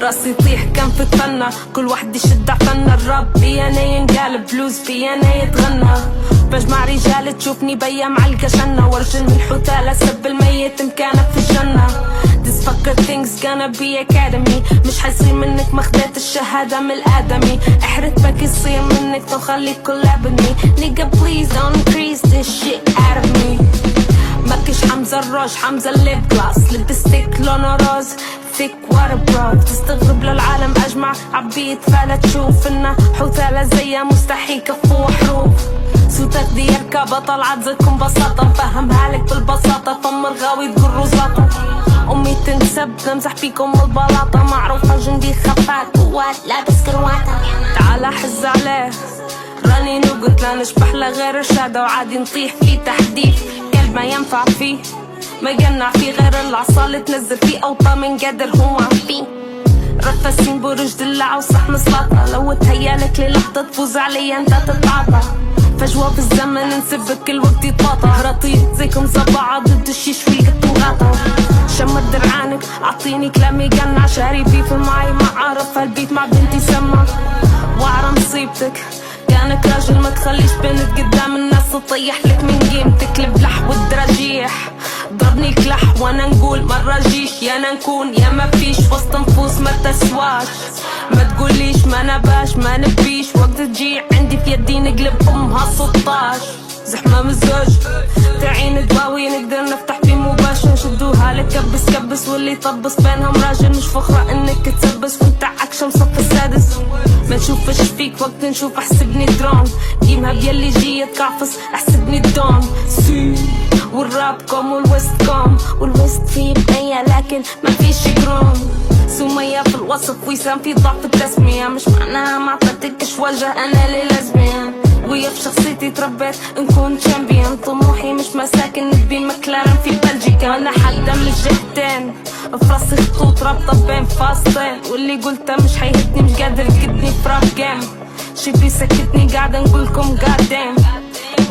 راسي يطيح كان في فنا، كل واحد يشد عفنا. الراب بي انا ينقال بلوز، بي انا يتغنى. بجمع رجال تشوفني بيا معلقة شنة، وارجل من الحتالة سب الميت مكانك في الجنة. This fucker thing's gonna be academy، مش حيصير منك ما خديت الشهادة من الآدمي. احرت بك يصير منك تو خليك كلابني. Nigga please don't increase this shit out of me. مكش حمزة الروج، حمزة الليب جلاس، لبستك لونه روز ثيك واتر برو. تستغرب للعالم أجمع عبيت فلا تشوف إنه حثالة زيها مستحيل كفو حروف. صوتك دي يركبة طلعت زيكم بساطة، مفهمها لك بالبساطة. فم رغاوي تقول روزاطة، أمي تنسب نمزح فيكم البلاطة. معروفة جندي خفاك قوات لابس كرواتة. تعال حز عليه راني نقول لا نشبح له غير الشهادة، وعادي نطيح فيه تحديث كلب ما ينفع فيه. ما يقنع فيه غير العصا اللي تنزل فيه أوطى من قدر هو فيه. رفاسين برج دلع وصحن سلاطة، لو تهيالك للحظة تفوز علي انت تتعاطى. فجوة بالزمن نسبك الوقت يتواطى، هراطيط زيكم زبعة ضد الشيشوي قد وغاطة. شمت درعانك اعطيني كلام يقنع، شاري بيف معي ما عارف هالبيت مع بنتي سما. واعرى مصيبتك كانك راجل ما تخليش بنت قدام الناس تطيح لك من قيمتك. البلح والدراجيح ضربني كلح وانا نقول مرة جيش، يا انا نكون يا ما فيش وسط نفوس ما تسواش. ما تقوليش ما نباش ما نبيش، وقت تجي عندي في يدي نقلب امها 16. زحمة مزاج تعين دواوي نقدر نفتح في مباشر، نشدوها لك كبس كبس واللي يطبس بينهم راجل. مش فخرة انك تسبس وانت عكشة صف السادس. ما نشوفش فيك وقت نشوف احسبني درون، قيمها بيلي جي تكعفص احسبني الدون. سي والراب كوم والويست كوم، والويست فيه بنية لكن ما فيش جروم. سمية في الوصف ويسام في ضعف التسمية، مش معناها ما عطتكش وجه انا للازمية. ويا في شخصيتي تربيت نكون تشامبيون، طموحي مش مساكن نبي مكلارن في بلجيكا. انا حدا من الجهتين في راسي خطوط رابطة بين فاصلين، واللي قلته مش حيهتني مش قادر يقدني فراب جيم. شبي سكتني قاعدة نقولكم قادم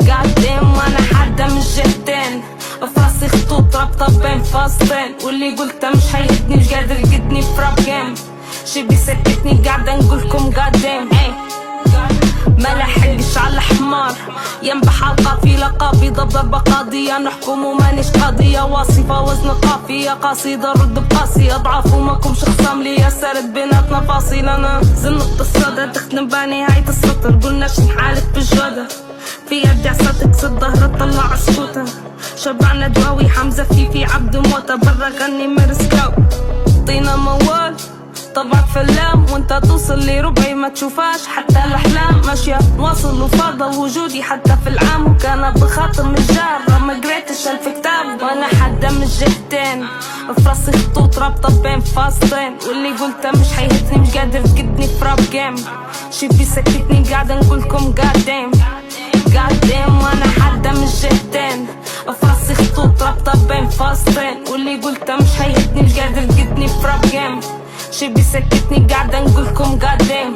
قادم. وانا حدا من الجهتين في راسي خطوط رابطة بين فاصلين، واللي قلته مش حيهتني مش قادر يقدني فراب جيم. شبي سكتني قاعدة نقولكم قادم. ما لحقش على حمار ينبح القافية قابضة بضربة قاضية. نحكم ومانيش قاضية، واصفة وزن قافية قصيدة رد بقاسية. ضعف وماكمش خصام ليا سارد بيناتنا فاصل. انا زنقت الصدى تخدم بنهاية السطر، قلناش نحالف بالجودة في يدي عصاتك صد ظهر طلع عسكوتة. شبعنا دواوي حمزة في عبد موتة، برا غني مرسكاو طينا موال. طبعك فلام وانت توصل لي ربعي ما تشوفاش حتى الاحلام. ماشية نواصل وفاضل وجودي حتى في العام، وكان بخاطر من الجارة ما قريتش الف كتاب. وانا حدا من الجهتين في راسي خطوط رابطة بين فاصلين، واللي قلته مش حيهتني مش قادر تقدني في راب جيم. شبي سكتني قاعدة نقولكم قادم قادم. وانا حدا من الجهتين في راسي خطوط رابطة بين فاصلين، واللي قلته مش حيهتني مش قادر تقدني في راب جيم. شبي سكتني قاعدة نقولكم قادم.